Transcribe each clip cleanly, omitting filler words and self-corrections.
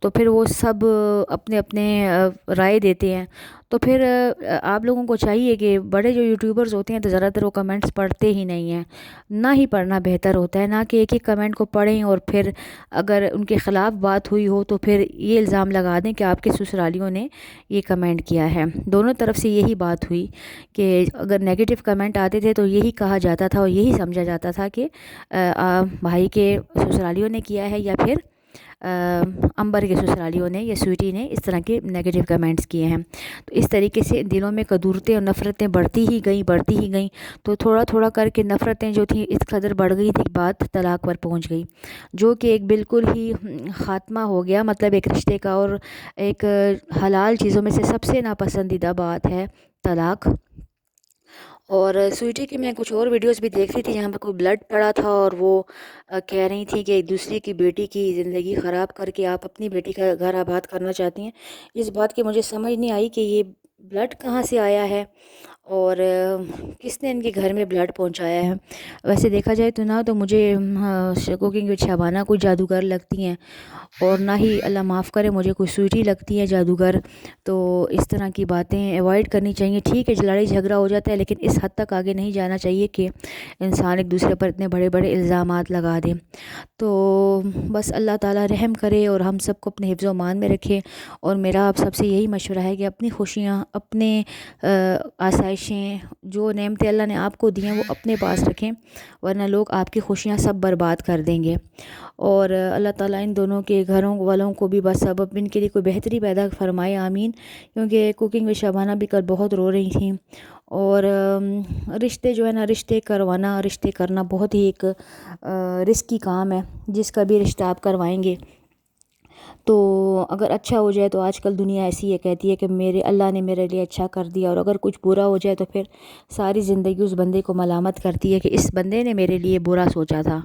تو پھر وہ سب اپنے اپنے رائے دیتے ہیں. تو پھر آپ لوگوں کو چاہیے کہ بڑے جو یوٹیوبرز ہوتے ہیں تو زیادہ تر وہ کمنٹس پڑھتے ہی نہیں ہیں. نہ ہی پڑھنا بہتر ہوتا ہے، نہ کہ ایک ایک کمنٹ کو پڑھیں اور پھر اگر ان کے خلاف بات ہوئی ہو تو پھر یہ الزام لگا دیں کہ آپ کے سسرالیوں نے یہ کمنٹ کیا ہے. دونوں طرف سے یہی بات ہوئی کہ اگر نیگیٹو کمنٹ آتے تھے تو یہی کہا جاتا تھا اور یہی سمجھا جاتا تھا کہ بھائی کے سسرالیوں نے کیا ہے یا پھر امبر کے سسرالیوں نے یا سویٹی نے اس طرح کے نیگیٹو کمنٹس کیے ہیں. تو اس طریقے سے دلوں میں قدورتیں اور نفرتیں بڑھتی ہی گئیں. تو تھوڑا تھوڑا کر کے نفرتیں جو تھیں اس قدر بڑھ گئی تھی، بات طلاق پر پہنچ گئی، جو کہ ایک بالکل ہی خاتمہ ہو گیا. مطلب ایک رشتے کا اور ایک حلال چیزوں میں سے سب سے ناپسندیدہ بات ہے طلاق. اور سویٹی کی میں کچھ اور ویڈیوز بھی دیکھ رہی تھی جہاں پہ کوئی بلڈ پڑا تھا اور وہ کہہ رہی تھی کہ ایک دوسرے کی بیٹی کی زندگی خراب کر کے آپ اپنی بیٹی کا گھر آباد کرنا چاہتی ہیں. اس بات کی مجھے سمجھ نہیں آئی کہ یہ بلڈ کہاں سے آیا ہے اور کس نے ان کے گھر میں بلڈ پہنچایا ہے. ویسے دیکھا جائے تو نہ تو مجھے کوکنگ وتھ شبانہ کوئی جادوگر لگتی ہیں اور نہ ہی اللہ معاف کرے مجھے کوئی سویٹی لگتی ہے جادوگر. تو اس طرح کی باتیں ایوائڈ کرنی چاہیے. ٹھیک ہے لڑائی جھگڑا ہو جاتا ہے لیکن اس حد تک آگے نہیں جانا چاہیے کہ انسان ایک دوسرے پر اتنے بڑے بڑے الزامات لگا دے. تو بس اللہ تعالیٰ رحم کرے اور ہم سب کو اپنے حفظ و امان میں رکھے. اور میرا آپ سب سے یہی مشورہ ہے کہ اپنی خوشیاں، اپنے آسائشیں، جو نعمتیں اللہ نے آپ کو دی ہیں وہ اپنے پاس رکھیں، ورنہ لوگ آپ کی خوشیاں سب برباد کر دیں گے. اور اللہ تعالیٰ ان دونوں کے گھروں والوں کو بھی بس اب ان کے لیے کوئی بہتری پیدا فرمائے، آمین. کیونکہ کوکنگ وتھ شبانہ بھی کل بہت رو رہی تھیں. اور رشتے جو ہے نا، رشتے کرنا بہت ہی ایک رسکی کام ہے. جس کا بھی رشتہ آپ کروائیں گے تو اگر اچھا ہو جائے تو آج کل دنیا ایسی ہے، کہتی ہے کہ اللہ نے میرے لیے اچھا کر دیا، اور اگر کچھ برا ہو جائے تو پھر ساری زندگی اس بندے کو ملامت کرتی ہے کہ اس بندے نے میرے لیے برا سوچا تھا.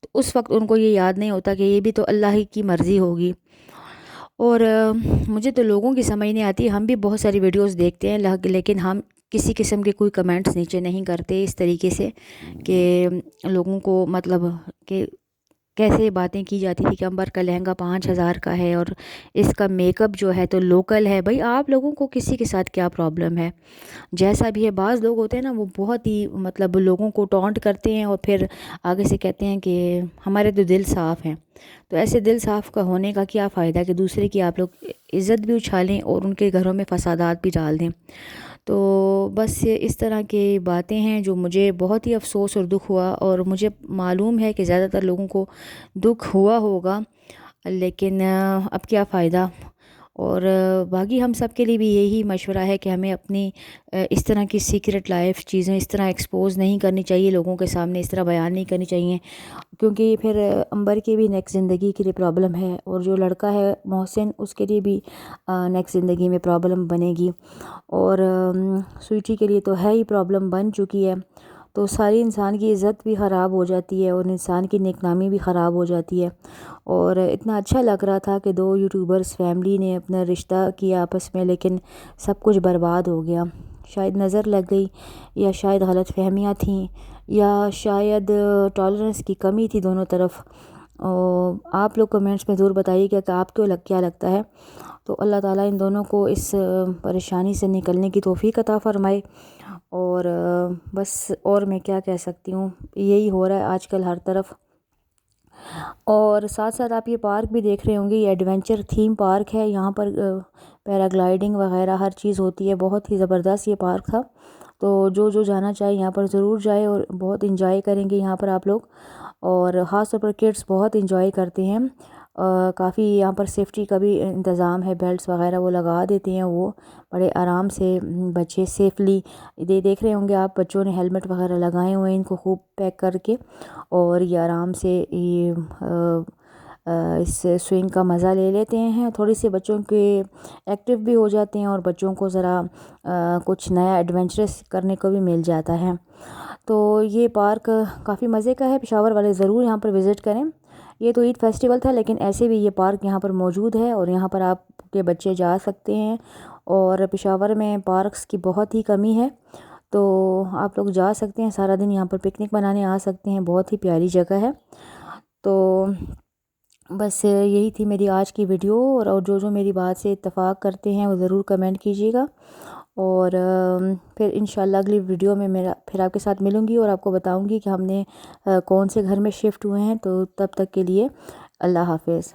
تو اس وقت ان کو یہ یاد نہیں ہوتا کہ یہ بھی تو اللہ ہی کی مرضی ہوگی. اور مجھے تو لوگوں کی سمجھ نہیں آتی. ہم بھی بہت ساری ویڈیوز دیکھتے ہیں لیکن ہم کسی قسم کے کوئی کمنٹس نیچے نہیں کرتے اس طریقے سے کہ لوگوں کو مطلب کہ کیسے باتیں کی جاتی تھی کہ امبر کا لہنگا 5,000 کا ہے اور اس کا میک اپ جو ہے تو لوکل ہے. بھائی آپ لوگوں کو کسی کے ساتھ کیا پرابلم ہے؟ جیسا بھی ہے. بعض لوگ ہوتے ہیں نا وہ بہت ہی مطلب لوگوں کو ٹونٹ کرتے ہیں اور پھر آگے سے کہتے ہیں کہ ہمارے تو دل صاف ہیں. تو ایسے دل صاف کا ہونے کا کیا فائدہ کہ دوسرے کی آپ لوگ عزت بھی اچھالیں اور ان کے گھروں میں فسادات بھی ڈال دیں. تو بس اس طرح کی باتیں ہیں جو مجھے بہت ہی افسوس اور دکھ ہوا، اور مجھے معلوم ہے کہ زیادہ تر لوگوں کو دکھ ہوا ہوگا، لیکن اب کیا فائدہ. اور باقی ہم سب کے لیے بھی یہی مشورہ ہے کہ ہمیں اپنی اس طرح کی سیکرٹ لائف چیزیں اس طرح ایکسپوز نہیں کرنی چاہیے، لوگوں کے سامنے اس طرح بیان نہیں کرنی چاہیے، کیونکہ پھر امبر کی بھی نیکسٹ زندگی کے لیے پرابلم ہے، اور جو لڑکا ہے محسن اس کے لیے بھی نیکسٹ زندگی میں پرابلم بنے گی، اور سویٹی کے لیے تو ہے ہی پرابلم بن چکی ہے. تو ساری انسان کی عزت بھی خراب ہو جاتی ہے اور انسان کی نیک نامی بھی خراب ہو جاتی ہے. اور اتنا اچھا لگ رہا تھا کہ 2 یوٹیوبرز فیملی نے اپنا رشتہ کیا آپس میں، لیکن سب کچھ برباد ہو گیا. شاید نظر لگ گئی، یا شاید غلط فہمیاں تھیں، یا شاید ٹالرنس کی کمی تھی دونوں طرف. آپ لوگ کمنٹس میں ضرور بتائیے کہ آپ کو کیا لگتا ہے. تو اللہ تعالیٰ ان دونوں کو اس پریشانی سے نکلنے کی توفیق عطا فرمائے. اور بس اور میں کیا کہہ سکتی ہوں، یہی ہو رہا ہے آج کل ہر طرف. اور ساتھ ساتھ آپ یہ پارک بھی دیکھ رہے ہوں گے، یہ ایڈونچر تھیم پارک ہے. یہاں پر پیراگلائیڈنگ وغیرہ ہر چیز ہوتی ہے. بہت ہی زبردست یہ پارک تھا. تو جو جانا چاہے یہاں پر ضرور جائے اور بہت انجوائے کریں گے یہاں پر آپ لوگ. اور خاص طور پر کڈس بہت انجوائے کرتے ہیں. کافی یہاں پر سیفٹی کا بھی انتظام ہے، بیلٹس وغیرہ وہ لگا دیتے ہیں، وہ بڑے آرام سے بچے سیفلی دیکھ رہے ہوں گے آپ. بچوں نے ہیلمٹ وغیرہ لگائے ہوئے ہیں ان کو خوب پیک کر کے، اور یہ آرام سے یہ اس سوئنگ کا مزہ لے لیتے ہیں. تھوڑی سی بچوں کے ایکٹیو بھی ہو جاتے ہیں اور بچوں کو ذرا کچھ نیا ایڈونچرس کرنے کو بھی مل جاتا ہے. تو یہ پارک کافی مزے کا ہے. پشاور والے ضرور یہاں پر وزٹ کریں. یہ تو عید فیسٹیول تھا لیکن ایسے بھی یہ پارک یہاں پر موجود ہے اور یہاں پر آپ کے بچے جا سکتے ہیں. اور پشاور میں پارکس کی بہت ہی کمی ہے، تو آپ لوگ جا سکتے ہیں. سارا دن یہاں پر پکنک بنانے آ سکتے ہیں. بہت ہی پیاری جگہ ہے. تو بس یہی تھی میری آج کی ویڈیو، اور جو میری بات سے اتفاق کرتے ہیں وہ ضرور کمنٹ کیجیے گا، اور پھر انشاءاللہ اگلی ویڈیو میں پھر آپ کے ساتھ ملوں گی اور آپ کو بتاؤں گی کہ ہم نے کون سے گھر میں شفٹ ہوئے ہیں۔ تو تب تک کے لیے اللہ حافظ۔